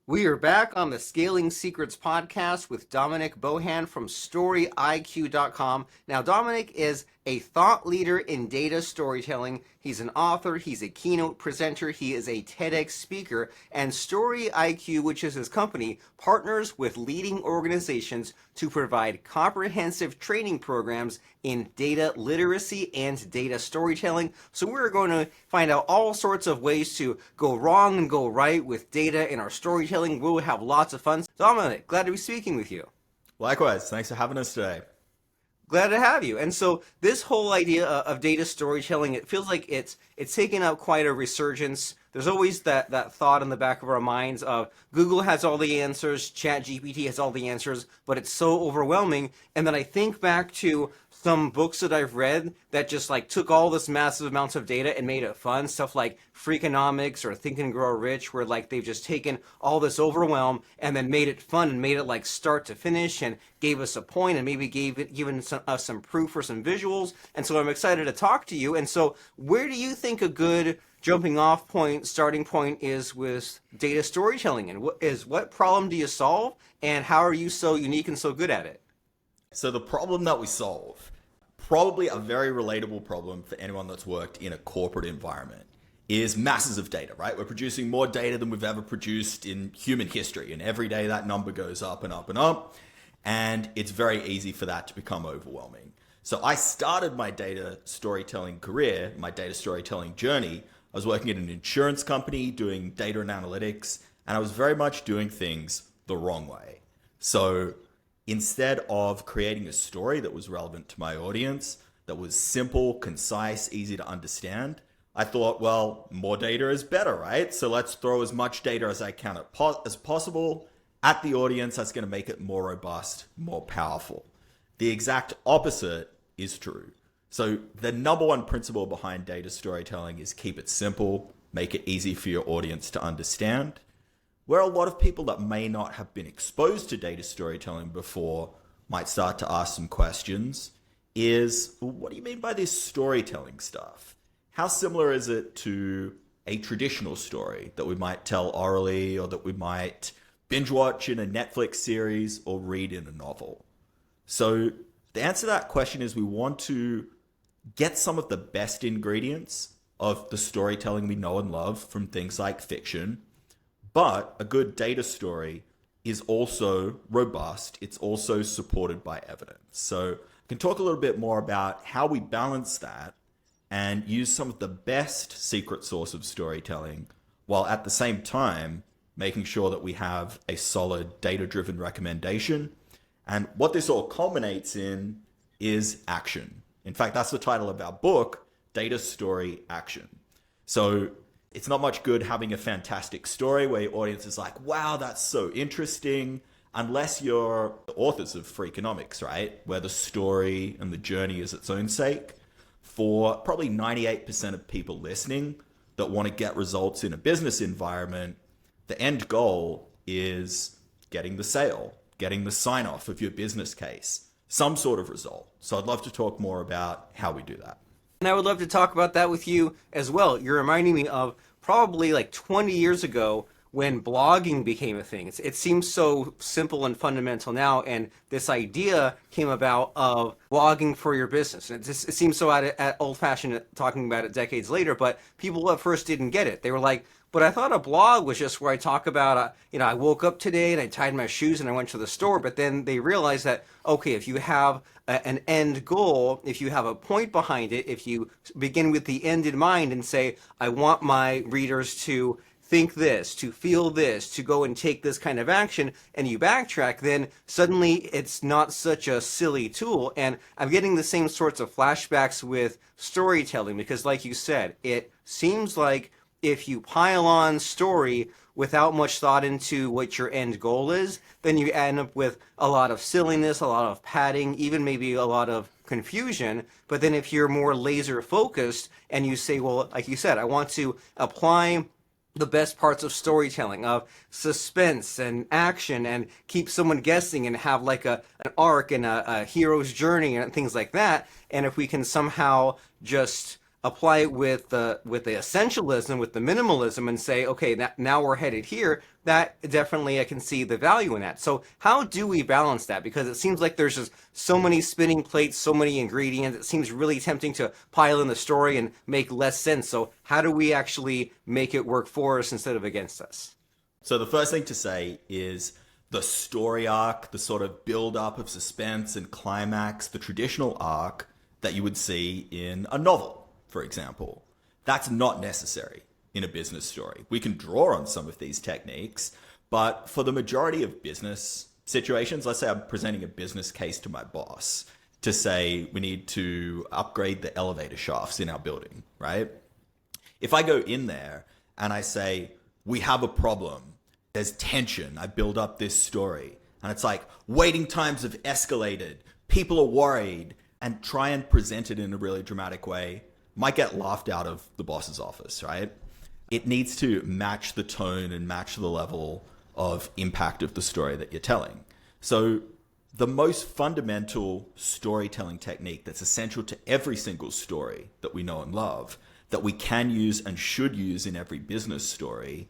We are back on the Scaling Secrets podcast with Dominic Bohan from StoryIQ.com. Now, Dominic is a thought leader in data storytelling. He's an author, he's a keynote presenter, he is a TEDx speaker, and StoryIQ, which is his company, partners with leading organizations to provide comprehensive training programs in data literacy and data storytelling. So we're going to find out all sorts of ways to go wrong and go right with data in our storytelling. We'll have lots of fun. Dominic, glad to be speaking with you. Likewise, thanks for having us today. Glad to have you. And so this whole idea of data storytelling, it feels like it's taken up quite a resurgence. There's always that thought in the back of our minds of Google has all the answers, ChatGPT has all the answers, but it's so overwhelming. And then I think back to some books that I've read that just like took all this massive amounts of data and made it fun. Stuff like Freakonomics or Think and Grow Rich, where like they've just taken all this overwhelm and then made it fun and made it like start to finish and gave us a point and maybe given us some proof or some visuals. And so I'm excited to talk to you. And so where do you think a good jumping off point, starting point is with data storytelling? And what problem do you solve? And how are you so unique and so good at it? So the problem that we solve, probably a very relatable problem for anyone that's worked in a corporate environment, is masses of data, right? We're producing more data than we've ever produced in human history. And every day that number goes up and up and up. And it's very easy for that to become overwhelming. So I started my data storytelling career, my data storytelling journey. I was working at an insurance company doing data and analytics, and I was very much doing things the wrong way. So instead of creating a story that was relevant to my audience, that was simple, concise, easy to understand, I thought, well, more data is better, right? So let's throw as much data as I can as possible at the audience. That's going to make it more robust, more powerful. The exact opposite is true. So the number one principle behind data storytelling is keep it simple, make it easy for your audience to understand. Where a lot of people that may not have been exposed to data storytelling before might start to ask some questions is, what do you mean by this storytelling stuff? How similar is it to a traditional story that we might tell orally or that we might binge watch in a Netflix series or read in a novel? So the answer to that question is we want to get some of the best ingredients of the storytelling we know and love from things like fiction, but a good data story is also robust. It's also supported by evidence. So I can talk a little bit more about how we balance that and use some of the best secret source of storytelling while at the same time making sure that we have a solid data-driven recommendation. And what this all culminates in is action. In fact, that's the title of our book, Data Story Action. So it's not much good having a fantastic story where your audience is like, wow, that's so interesting, unless you're the authors of Freakonomics, right? Where the story and the journey is its own sake. For probably 98% of people listening that want to get results in a business environment, the end goal is getting the sale, getting the sign-off of your business case, some sort of result. So I'd love to talk more about how we do that. And I would love to talk about that with you as well. You're reminding me of probably like 20 years ago when blogging became a thing. It seems so simple and fundamental now, and this idea came about of blogging for your business. And it seems so at old-fashioned talking about it decades later, but people at first didn't get it. They were like, but I thought a blog was just where I talk about, I woke up today and I tied my shoes and I went to the store. But then they realized that, okay, if you have an end goal, if you have a point behind it, if you begin with the end in mind and say, I want my readers to think this, to feel this, to go and take this kind of action, and you backtrack, then suddenly it's not such a silly tool. And I'm getting the same sorts of flashbacks with storytelling because, like you said, it seems like if you pile on story without much thought into what your end goal is, then you end up with a lot of silliness, a lot of padding, even maybe a lot of confusion. But then if you're more laser focused and you say, well, like you said, I want to apply the best parts of storytelling, of suspense and action, and keep someone guessing and have like an arc and a hero's journey and things like that. And if we can somehow just apply it with the essentialism, with the minimalism, and say, okay, now we're headed here. That definitely I can see the value in that. So how do we balance that? Because it seems like there's just so many spinning plates, so many ingredients. It seems really tempting to pile in the story and make less sense. So how do we actually make it work for us instead of against us? So the first thing to say is the story arc, the sort of build up of suspense and climax, the traditional arc that you would see in a novel, for example. That's not necessary in a business story. We can draw on some of these techniques, but for the majority of business situations, let's say I'm presenting a business case to my boss to say we need to upgrade the elevator shafts in our building, right? If I go in there and I say, we have a problem, there's tension, I build up this story, and it's like waiting times have escalated, people are worried, and try and present it in a really dramatic way, might get laughed out of the boss's office, right? It needs to match the tone and match the level of impact of the story that you're telling. So the most fundamental storytelling technique that's essential to every single story that we know and love, that we can use and should use in every business story,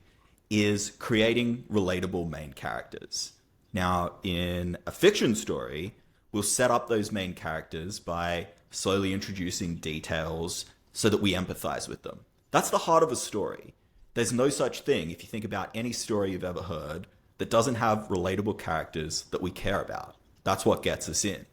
is creating relatable main characters. Now, in a fiction story, we'll set up those main characters by slowly introducing details so that we empathize with them. That's the heart of a story. There's no such thing, if you think about any story you've ever heard, that doesn't have relatable characters that we care about. That's what gets us in.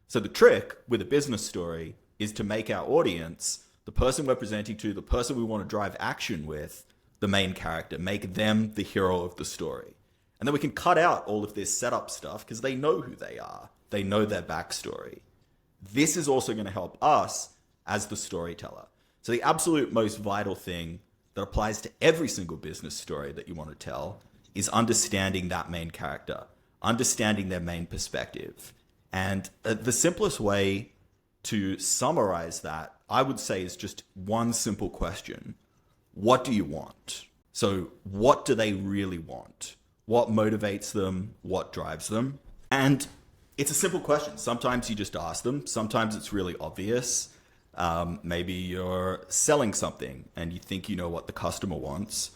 So the trick with a business story is to make our audience, the person we're presenting to, the person we want to drive action with, the main character, make them the hero of the story. And then we can cut out all of this setup stuff because they know who they are. They know their backstory. This is also going to help us as the storyteller. So the absolute most vital thing that applies to every single business story that you want to tell is understanding that main character, understanding their main perspective. And the simplest way to summarize that, I would say, is just one simple question. What do you want? So what do they really want? What motivates them? What drives them? And it's a simple question. Sometimes you just ask them. Sometimes it's really obvious. Maybe you're selling something and you think you know what the customer wants.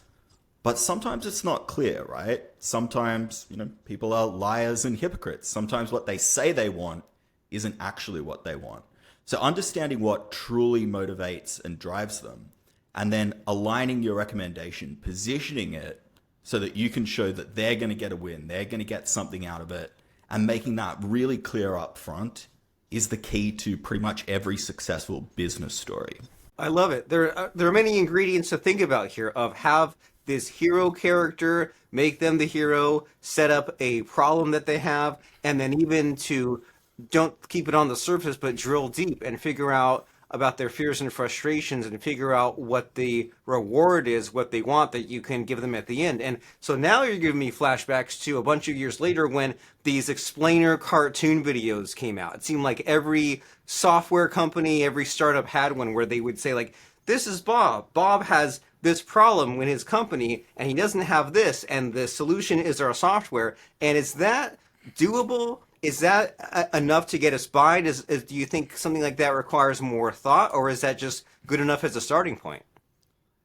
But sometimes it's not clear, right? Sometimes, people are liars and hypocrites. Sometimes what they say they want isn't actually what they want. So understanding what truly motivates and drives them, and then aligning your recommendation, positioning it so that you can show that they're going to get a win, they're going to get something out of it, and making that really clear up front is the key to pretty much every successful business story. I love it. There are many ingredients to think about here of have this hero character, make them the hero, set up a problem that they have, and then even to don't keep it on the surface, but drill deep and figure out about their fears and frustrations and figure out what the reward is, what they want that you can give them at the end. And so now you're giving me flashbacks to a bunch of years later when these explainer cartoon videos came out. It seemed like every software company, every startup had one where they would say like, this is Bob. Bob has this problem in his company and he doesn't have this, and the solution is our software. And is that doable? Is that enough to get us by? Do you think something like that requires more thought, or is that just good enough as a starting point?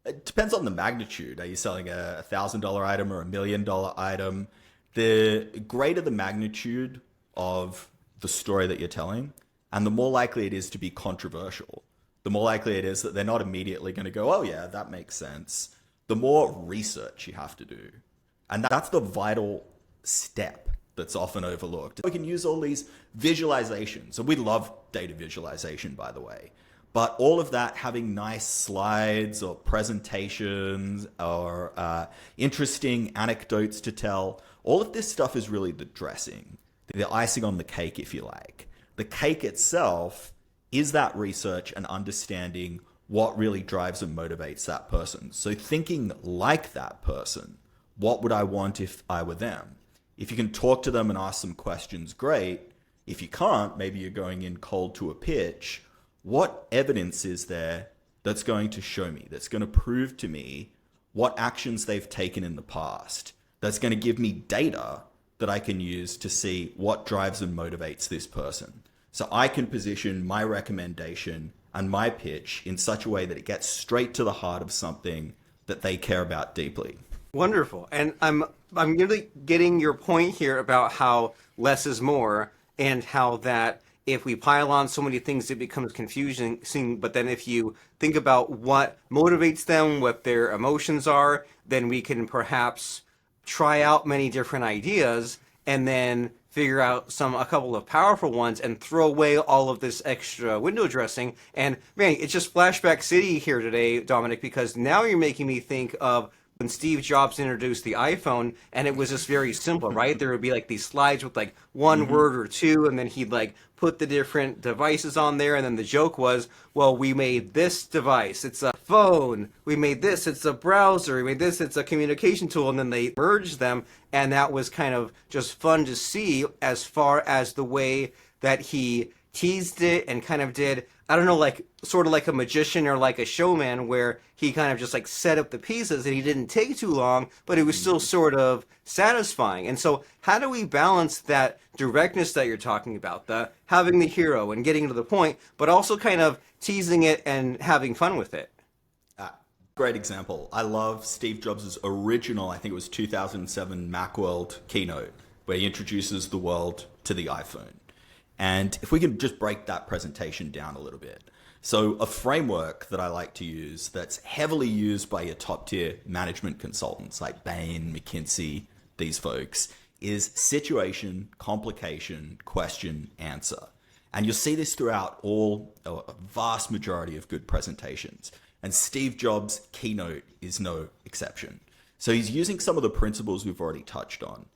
It depends on the magnitude. Are you selling a $1,000 item or $1,000,000 item? The greater the magnitude of the story that you're telling, and the more likely it is to be controversial, the more likely it is that they're not immediately going to go, oh yeah, that makes sense. The more research you have to do. And that's the vital step that's often overlooked. We can use all these visualizations, and we love data visualization, by the way. But all of that, having nice slides or presentations or interesting anecdotes to tell, all of this stuff is really the dressing, the icing on the cake, if you like. The cake itself is that research and understanding what really drives and motivates that person. So thinking like that person, what would I want if I were them? If you can talk to them and ask some questions, great. If you can't, maybe you're going in cold to a pitch. What evidence is there that's going to show me, that's going to prove to me what actions they've taken in the past, that's going to give me data that I can use to see what drives and motivates this person? So I can position my recommendation and my pitch in such a way that it gets straight to the heart of something that they care about deeply. Wonderful. And I'm really getting your point here about how less is more, and how that if we pile on so many things, it becomes confusing. But then if you think about what motivates them, what their emotions are, then we can perhaps try out many different ideas and then figure out a couple of powerful ones and throw away all of this extra window dressing. And man, it's just flashback city here today, Dominic, because now you're making me think of when Steve Jobs introduced the iPhone, and it was just very simple, right? There would be like these slides with like one word or two, and then he'd like put the different devices on there, and then the joke was, well, we made this device, it's a phone. We made this, it's a browser. We made this, it's a communication tool, and then they merged them, and that was kind of just fun to see as far as the way that he teased it and kind of did, I don't know, like sort of like a magician or like a showman, where he kind of just like set up the pieces and he didn't take too long, but it was still sort of satisfying. And so how do we balance that directness that you're talking about, the having the hero and getting to the point, but also kind of teasing it and having fun with it? Great example. I love Steve Jobs' original, I think it was 2007 Macworld keynote, where he introduces the world to the iPhone. And if we can just break that presentation down a little bit. So a framework that I like to use that's heavily used by your top tier management consultants like Bain, McKinsey, these folks, is situation, complication, question, answer. And you'll see this throughout a vast majority of good presentations. And Steve Jobs' keynote is no exception. So he's using some of the principles we've already touched on.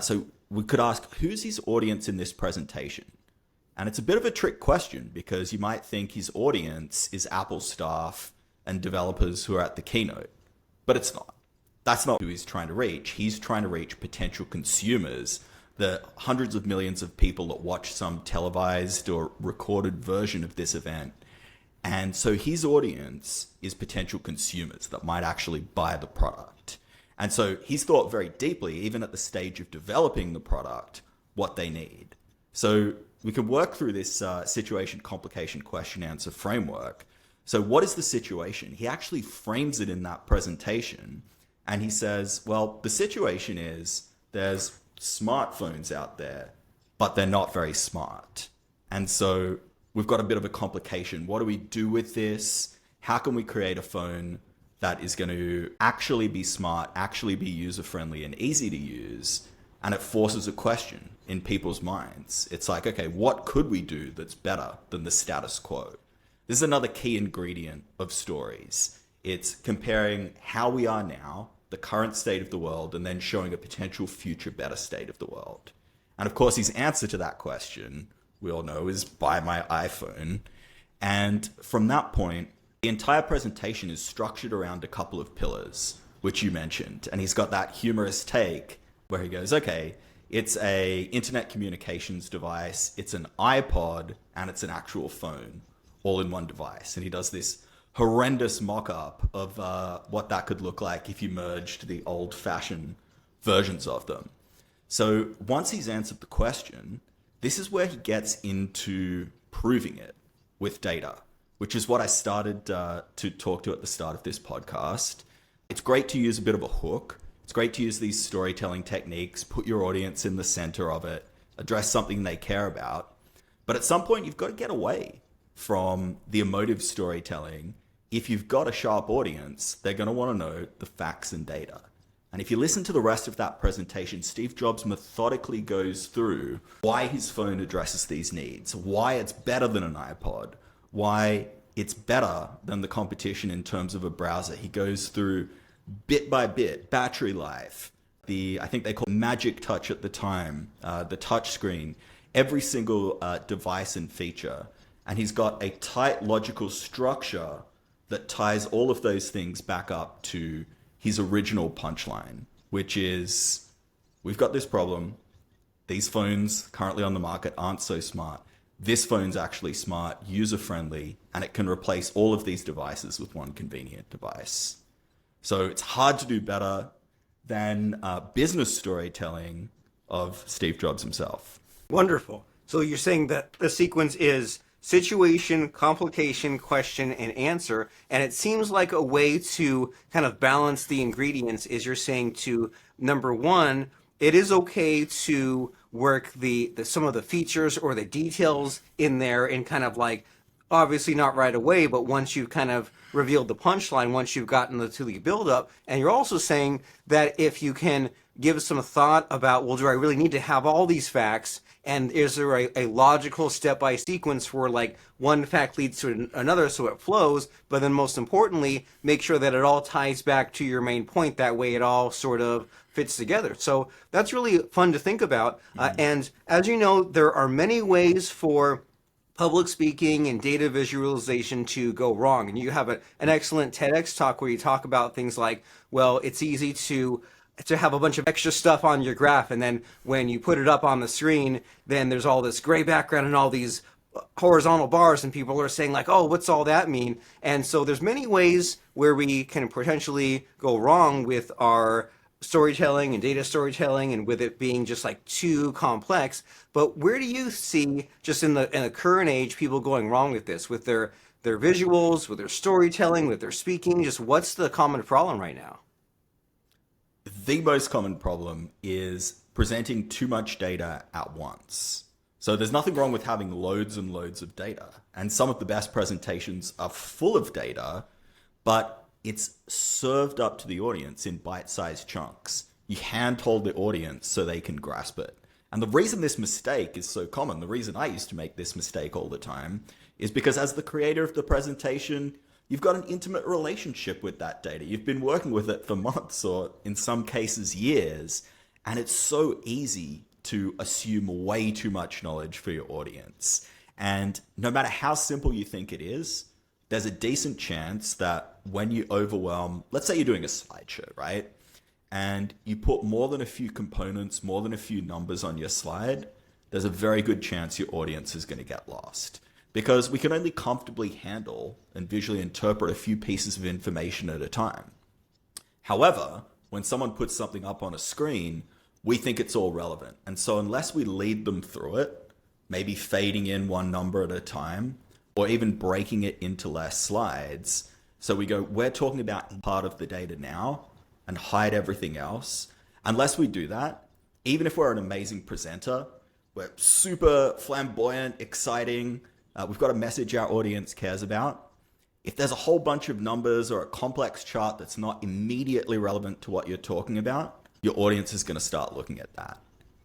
So we could ask, who's his audience in this presentation? And it's a bit of a trick question, because you might think his audience is Apple staff and developers who are at the keynote, but it's not. That's not who he's trying to reach. He's trying to reach potential consumers, the hundreds of millions of people that watch some televised or recorded version of this event. And so his audience is potential consumers that might actually buy the product. And so he's thought very deeply, even at the stage of developing the product, what they need. So we can work through this situation, complication, question, answer framework. So what is the situation? He actually frames it in that presentation. And he says, well, the situation is there's smartphones out there, but they're not very smart. And so we've got a bit of a complication. What do we do with this? How can we create a phone that is going to actually be smart, actually be user-friendly and easy to use? And it forces a question in people's minds. It's like, okay, what could we do that's better than the status quo? This is another key ingredient of stories. It's comparing how we are now, the current state of the world, and then showing a potential future better state of the world. And of course, his answer to that question, we all know, is buy my iPhone. And from that point, the entire presentation is structured around a couple of pillars, which you mentioned. And he's got that humorous take where he goes, okay, it's a internet communications device, it's an iPod, and it's an actual phone, all in one device. And he does this horrendous mock-up of what that could look like if you merged the old-fashioned versions of them. So once he's answered the question, this is where he gets into proving it with data, which is what I started to talk to at the start of this podcast. It's great to use a bit of a hook. It's great to use these storytelling techniques, put your audience in the center of it, address something they care about. But at some point, you've got to get away from the emotive storytelling. If you've got a sharp audience, they're going to want to know the facts and data. And if you listen to the rest of that presentation, Steve Jobs methodically goes through why his phone addresses these needs, why it's better than an iPod, why it's better than the competition in terms of a browser. He goes through bit by bit, battery life, I think they call it Magic Touch at the time, the touch screen, every single device and feature. And he's got a tight logical structure that ties all of those things back up to his original punchline, which is, we've got this problem. These phones currently on the market aren't so smart. This phone's actually smart, user-friendly, and it can replace all of these devices with one convenient device. So it's hard to do better than business storytelling of Steve Jobs himself. Wonderful. So you're saying that the sequence is situation, complication, question, and answer. And it seems like a way to kind of balance the ingredients is you're saying to number one, it is okay to work the some of the features or the details in there and kind of like obviously not right away, but once you've kind of revealed the punchline, once you've gotten to the build up, and you're also saying that if you can give some thought about, well, do I really need to have all these facts? And is there a logical step by sequence where like one fact leads to another so it flows, but then most importantly, make sure that it all ties back to your main point. That way it all sort of fits together. So that's really fun to think about. And as you know, there are many ways for public speaking and data visualization to go wrong. And you have an excellent TEDx talk where you talk about things like, well, it's easy to have a bunch of extra stuff on your graph, and then when you put it up on the screen, then there's all this gray background and all these horizontal bars, and people are saying like, oh, what's all that mean? And so there's many ways where we can potentially go wrong with our storytelling and data storytelling and with it being just like too complex. But where do you see, just in the current age, people going wrong with this, with their visuals, with their storytelling, with their speaking? Just what's the common problem right now? The most common problem is presenting too much data at once. So there's nothing wrong with having loads and loads of data. And some of the best presentations are full of data, but it's served up to the audience in bite-sized chunks. You hand-hold the audience so they can grasp it. And the reason this mistake is so common, the reason I used to make this mistake all the time, is because as the creator of the presentation, you've got an intimate relationship with that data. You've been working with it for months or in some cases years, and it's so easy to assume way too much knowledge for your audience. And no matter how simple you think it is, there's a decent chance that when you overwhelm, let's say you're doing a slideshow, right? And you put more than a few components, more than a few numbers on your slide, there's a very good chance your audience is going to get lost. Because we can only comfortably handle and visually interpret a few pieces of information at a time. However, when someone puts something up on a screen, we think it's all relevant. And so unless we lead them through it, maybe fading in one number at a time, or even breaking it into less slides, so we go, we're talking about part of the data now and hide everything else. Unless we do that, even if we're an amazing presenter, we're super flamboyant, exciting, we've got a message our audience cares about. If there's a whole bunch of numbers or a complex chart that's not immediately relevant to what you're talking about, your audience is going to start looking at that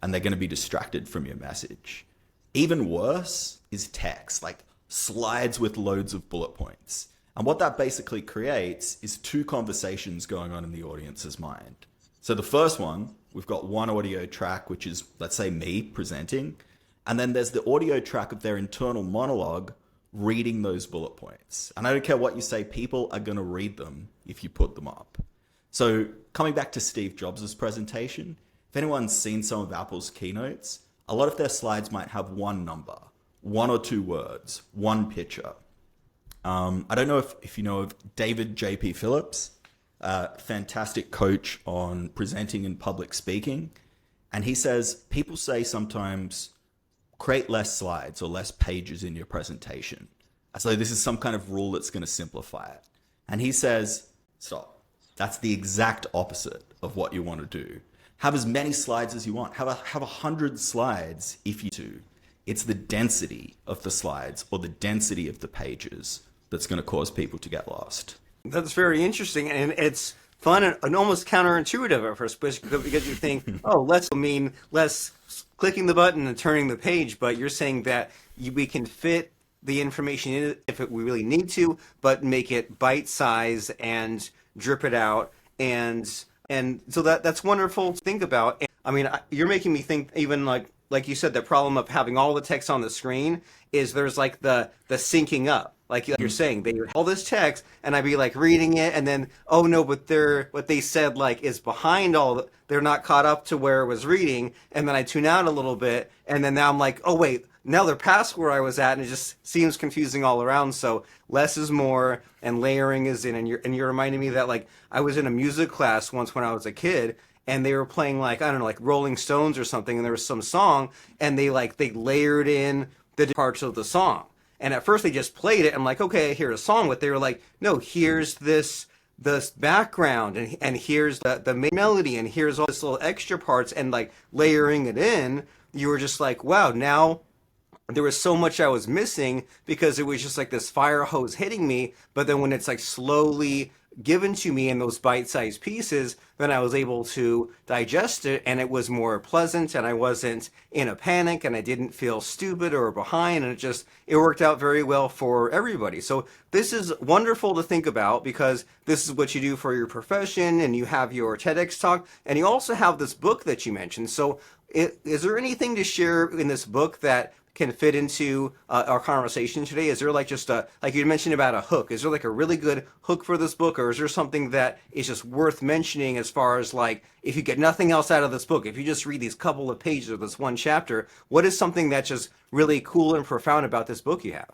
and they're going to be distracted from your message. Even worse is text, like slides with loads of bullet points. And what that basically creates is two conversations going on in the audience's mind. So the first one, we've got one audio track, which is, let's say, me presenting. And then there's the audio track of their internal monologue reading those bullet points. And I don't care what you say, people are going to read them if you put them up. So coming back to Steve Jobs' presentation, if anyone's seen some of Apple's keynotes, a lot of their slides might have one number, one or two words, one picture. I don't know if you know of David J.P. Phillips, fantastic coach on presenting and public speaking. And he says, people say sometimes, create less slides or less pages in your presentation. So this is some kind of rule that's going to simplify it. And he says, stop. That's the exact opposite of what you want to do. Have as many slides as you want. Have 100 slides if you do. It's the density of the slides or the density of the pages that's going to cause people to get lost. That's very interesting, and it's fun and almost counterintuitive at first, because you think, oh, less clicking the button and turning the page, but you're saying that we can fit the information in if we really need to, but make it bite-sized and drip it out, and so that's wonderful to think about. And, I mean, you're making me think even like you said, the problem of having all the text on the screen is there's like the syncing up. Like you're saying, they would have all this text, and I'd be like reading it, and then, oh no, but what they said like is behind they're not caught up to where it was reading, and then I tune out a little bit, and then now I'm like, oh wait, now they're past where I was at, and it just seems confusing all around. So less is more, and layering is in, and you're reminding me that like I was in a music class once when I was a kid, and they were playing like, I don't know, like Rolling Stones or something, and there was some song, and they layered in the parts of the song. And at first they just played it. I'm like, okay, I hear a song, but they were like, no, here's this background, and here's the main melody, and here's all this little extra parts, and like layering it in. You were just like, wow, now there was so much I was missing because it was just like this fire hose hitting me. But then when it's like slowly given to me in those bite-sized pieces, then I was able to digest it, and it was more pleasant, and I wasn't in a panic, and I didn't feel stupid or behind, and it worked out very well for everybody. So this is wonderful to think about because this is what you do for your profession, and you have your TEDx talk, and you also have this book that you mentioned. So is there anything to share in this book that can fit into our conversation today? Is there like just like you mentioned about a hook? Is there like a really good hook for this book, or is there something that is just worth mentioning as far as like if you get nothing else out of this book, if you just read these couple of pages of this one chapter, what is something that's just really cool and profound about this book you have?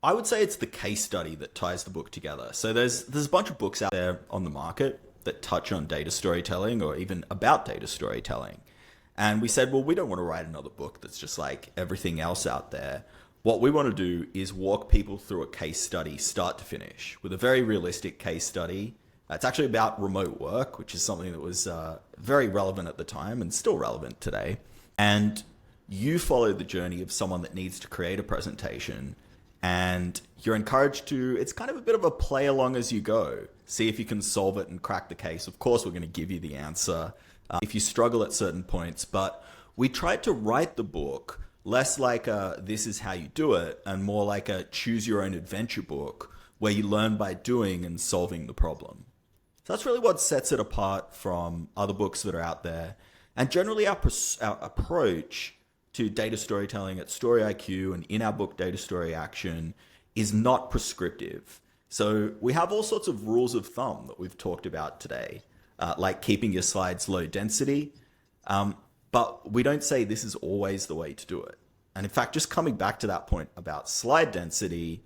I would say it's the case study that ties the book together. So there's a bunch of books out there on the market that touch on data storytelling or even about data storytelling. And we said, well, we don't want to write another book that's just like everything else out there. What we want to do is walk people through a case study, start to finish, with a very realistic case study. It's actually about remote work, which is something that was very relevant at the time and still relevant today. And you follow the journey of someone that needs to create a presentation, and you're encouraged to, it's kind of a bit of a play along as you go. See if you can solve it and crack the case. Of course, we're going to give you the answer if you struggle at certain points, but we tried to write the book less like a this is how you do it and more like a choose your own adventure book where you learn by doing and solving the problem. So that's really what sets it apart from other books that are out there. And generally our approach to data storytelling at Story IQ and in our book Data Story Action is not prescriptive. So we have all sorts of rules of thumb that we've talked about today. Like keeping your slides low density. But we don't say this is always the way to do it. And in fact, just coming back to that point about slide density,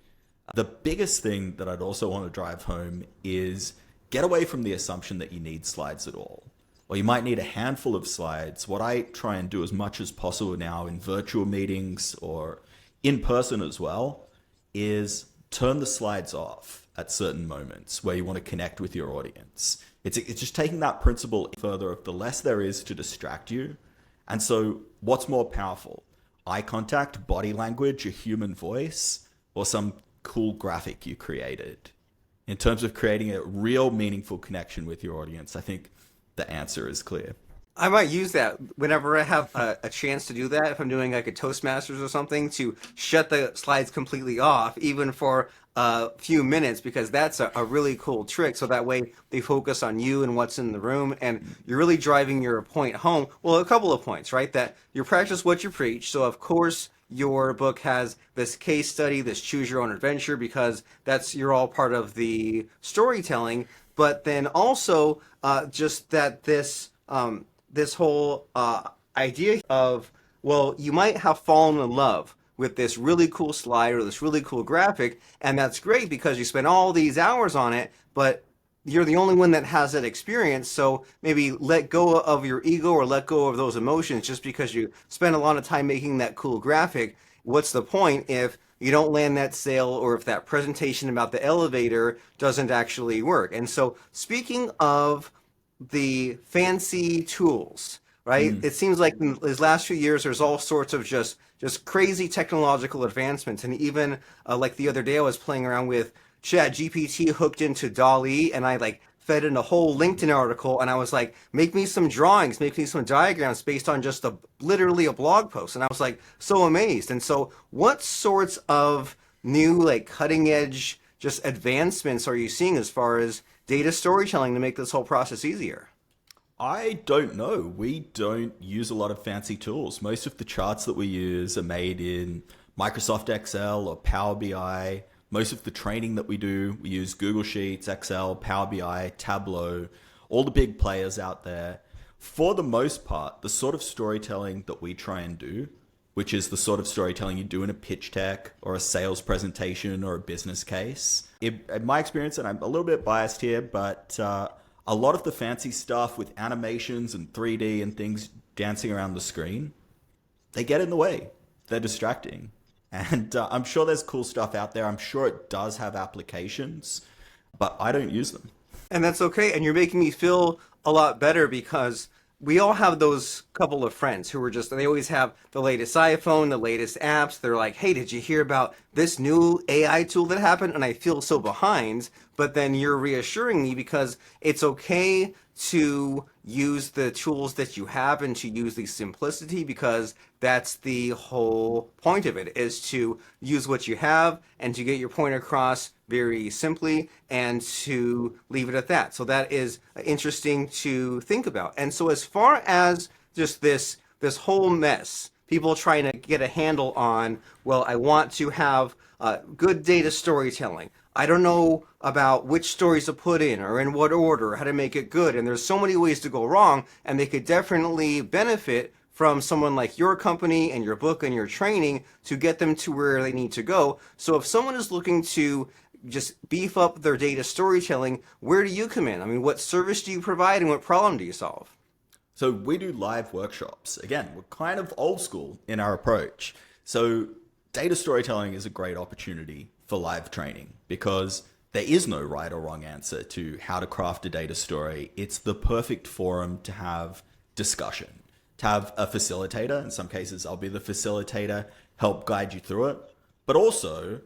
the biggest thing that I'd also want to drive home is get away from the assumption that you need slides at all. Or you might need a handful of slides. What I try and do as much as possible now in virtual meetings or in person as well is turn the slides off at certain moments where you want to connect with your audience. It's just taking that principle further of the less there is to distract you. And so what's more powerful? Eye contact, body language, a human voice, or some cool graphic you created? In terms of creating a real meaningful connection with your audience, I think the answer is clear. I might use that whenever I have a chance to do that. If I'm doing like a Toastmasters or something, to shut the slides completely off, even for a few minutes, because that's a really cool trick. So that way they focus on you and what's in the room, and you're really driving your point home. Well, a couple of points, right? That you practice what you preach. So of course your book has this case study, this choose your own adventure, because you're all part of the storytelling. But then also just that this whole idea of, well, you might have fallen in love with this really cool slide or this really cool graphic, and that's great because you spent all these hours on it, but you're the only one that has that experience. So maybe let go of your ego or let go of those emotions just because you spent a lot of time making that cool graphic. What's the point if you don't land that sale, or if that presentation about the elevator doesn't actually work? And so speaking of the fancy tools, right? It seems like in these last few years, there's all sorts of just crazy technological advancements. And even like the other day, I was playing around with Chat GPT hooked into DALL-E, and I like fed in a whole LinkedIn article, and I was like, make me some drawings, make me some diagrams based on just literally a blog post. And I was like so amazed. And so what sorts of new like cutting edge just advancements are you seeing as far as data storytelling to make this whole process easier? I don't know. We don't use a lot of fancy tools. Most of the charts that we use are made in Microsoft Excel or Power BI. Most of the training that we do, we use Google Sheets, Excel, Power BI, Tableau, all the big players out there. For the most part, the sort of storytelling that we try and do, which is the sort of storytelling you do in a pitch deck or a sales presentation or a business case. In my experience, and I'm a little bit biased here, but a lot of the fancy stuff with animations and 3D and things dancing around the screen, they get in the way. They're distracting. And I'm sure there's cool stuff out there. I'm sure it does have applications, but I don't use them. And that's okay. And you're making me feel a lot better because we all have those couple of friends who are just, they always have the latest iPhone, the latest apps. They're like, hey, did you hear about this new AI tool that happened? And I feel so behind. But then you're reassuring me because it's okay to use the tools that you have and to use the simplicity because that's the whole point of it is to use what you have and to get your point across very simply and to leave it at that. So that is interesting to think about. And so as far as just this whole mess, people trying to get a handle on, well, I want to have good data storytelling. I don't know about which stories to put in or in what order, or how to make it good. And there's so many ways to go wrong, and they could definitely benefit from someone like your company and your book and your training to get them to where they need to go. So if someone is looking to just beef up their data storytelling, where do you come in? I mean, what service do you provide and what problem do you solve? So we do live workshops. Again, we're kind of old school in our approach. So data storytelling is a great opportunity for live training because there is no right or wrong answer to how to craft a data story. It's the perfect forum to have discussion, to have a facilitator. In some cases, I'll be the facilitator, help guide you through it. But also,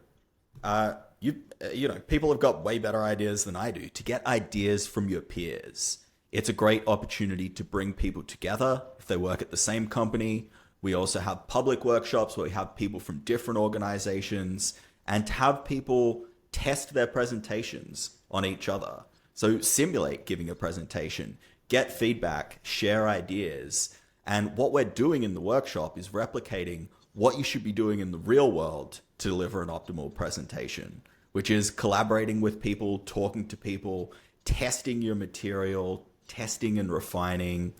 people have got way better ideas than I do. To get ideas from your peers, it's a great opportunity to bring people together if they work at the same company. We also have public workshops where we have people from different organizations and to have people test their presentations on each other. So simulate giving a presentation, get feedback, share ideas. And what we're doing in the workshop is replicating what you should be doing in the real world to deliver an optimal presentation, which is collaborating with people, talking to people, testing your material, testing and refining.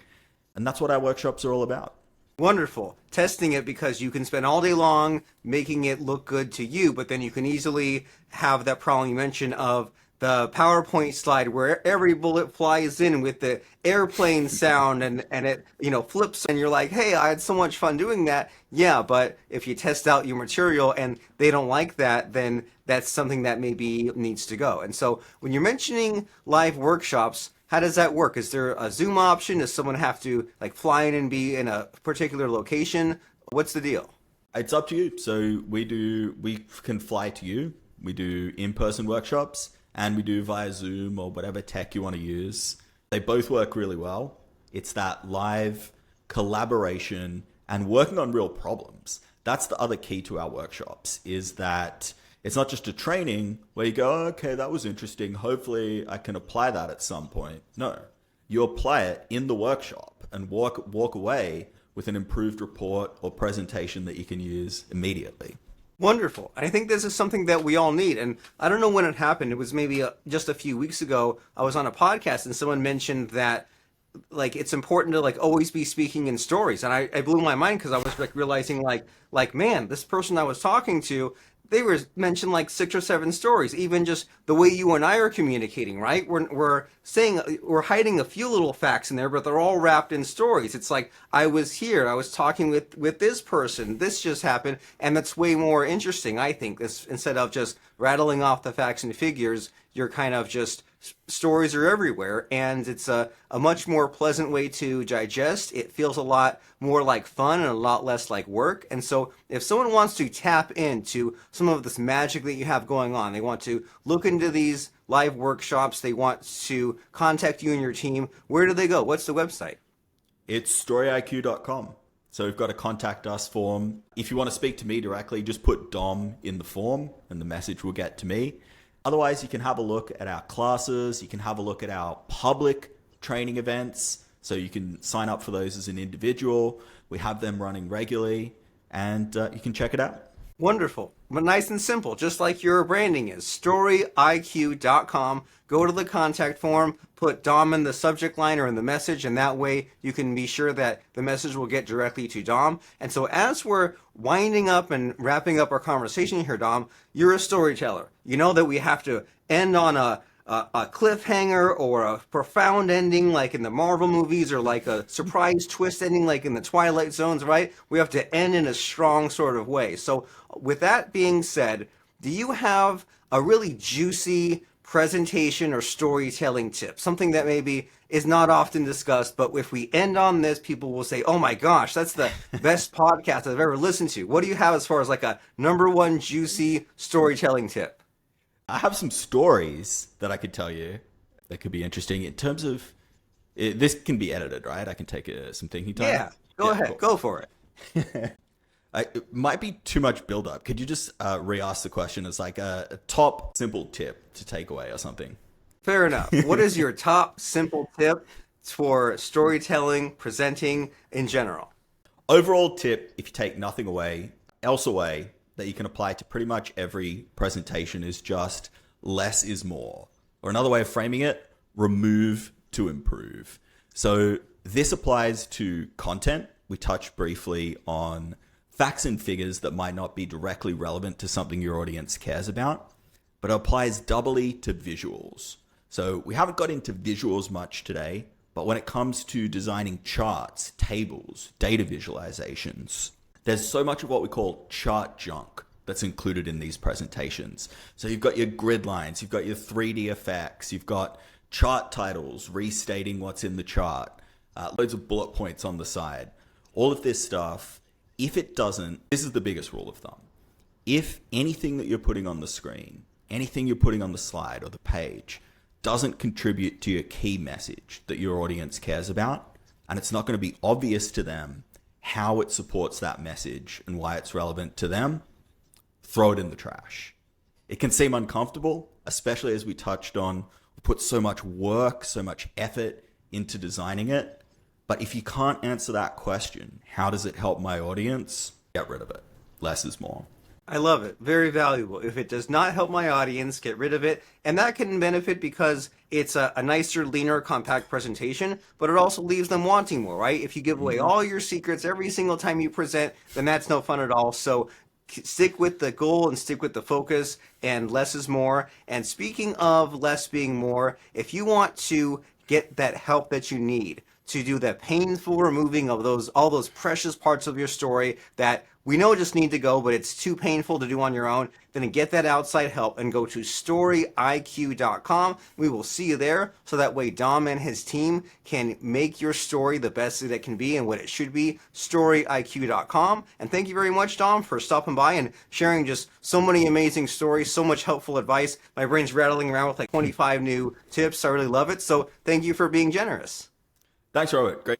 And that's what our workshops are all about. Wonderful. Testing it because you can spend all day long making it look good to you, but then you can easily have that problem you mentioned of the PowerPoint slide where every bullet flies in with the airplane sound and it, flips and you're like, hey, I had so much fun doing that. Yeah, but if you test out your material and they don't like that, then that's something that maybe needs to go. And so when you're mentioning live workshops, how does that work? Is there a Zoom option? Does someone have to like fly in and be in a particular location? What's the deal? It's up to you. So we can fly to you. We do in-person workshops and we do via Zoom or whatever tech you want to use. They both work really well. It's that live collaboration and working on real problems. That's the other key to our workshops is that it's not just a training where you go, okay, that was interesting. Hopefully I can apply that at some point. No, you apply it in the workshop and walk away with an improved report or presentation that you can use immediately. Wonderful. I think this is something that we all need. And I don't know when it happened. It was maybe just a few weeks ago. I was on a podcast and someone mentioned that like it's important to like always be speaking in stories. And I blew my mind because I was like realizing like, man, this person I was talking to, they were mentioned like 6 or 7 stories, even just the way you and I are communicating, right? We're saying, we're hiding a few little facts in there, but they're all wrapped in stories. It's like, I was here, I was talking with this person, this just happened, and that's way more interesting, I think, this, instead of just rattling off the facts and figures, you're kind of just, stories are everywhere, and it's a much more pleasant way to digest. It feels a lot more like fun and a lot less like work. And so if someone wants to tap into some of this magic that you have going on, they want to look into these live workshops, they want to contact you and your team, where do they go? What's the website? It's storyiq.com. So we've got a contact us form. If you want to speak to me directly, just put Dom in the form and the message will get to me. Otherwise, you can have a look at our classes. You can have a look at our public training events. So you can sign up for those as an individual. We have them running regularly and you can check it out. Wonderful. But nice and simple, just like your branding is. storyiq.com. Go to the contact form, put Dom in the subject line or in the message, and that way you can be sure that the message will get directly to Dom. And so as we're winding up and wrapping up our conversation here, Dom, you're a storyteller. You know that we have to end on a cliffhanger or a profound ending like in the Marvel movies, or like a surprise twist ending like in the Twilight Zones, right? We have to end in a strong sort of way. So, with that being said, do you have a really juicy presentation or storytelling tip? Something that maybe is not often discussed, but if we end on this, people will say, oh my gosh, that's the best podcast I've ever listened to. What do you have as far as like a number one juicy storytelling tip? I have some stories that I could tell you that could be interesting in terms of this can be edited, right? I can take some thinking time. Yeah, go ahead, cool. go for it. It might be too much build up. Could you just re-ask the question as like a top simple tip to take away or something? Fair enough. What is your top simple tip for storytelling, presenting in general? Overall tip, if you take nothing else away, that you can apply to pretty much every presentation is just less is more. Or another way of framing it, remove to improve. So this applies to content. We touched briefly on facts and figures that might not be directly relevant to something your audience cares about, but it applies doubly to visuals. So we haven't got into visuals much today, but when it comes to designing charts, tables, data visualizations, there's so much of what we call chart junk that's included in these presentations. So you've got your grid lines, you've got your 3D effects, you've got chart titles restating what's in the chart, loads of bullet points on the side. All of this stuff, if it doesn't, this is the biggest rule of thumb. If anything that you're putting on the screen, anything you're putting on the slide or the page doesn't contribute to your key message that your audience cares about, and it's not going to be obvious to them how it supports that message and why it's relevant to them, throw it in the trash. It can seem uncomfortable, especially as we touched on, we put so much work, so much effort into designing it. But if you can't answer that question, how does it help my audience? Get rid of it. Less is more. I love it. Very valuable. If it does not help my audience, get rid of it. And that can benefit because it's a nicer, leaner, compact presentation, but it also leaves them wanting more, right? If you give away all your secrets every single time you present, then that's no fun at all. So stick with the goal and stick with the focus, and less is more. And speaking of less being more, if you want to get that help that you need to do the painful removing of all those precious parts of your story that we know just need to go, but it's too painful to do on your own, then get that outside help and go to storyiq.com. We will see you there, so that way Dom and his team can make your story the best that it can be and what it should be. Storyiq.com. And thank you very much, Dom, for stopping by and sharing just so many amazing stories, so much helpful advice. My brain's rattling around with like 25 new tips. I really love it. So thank you for being generous. Thanks, Robert. Great.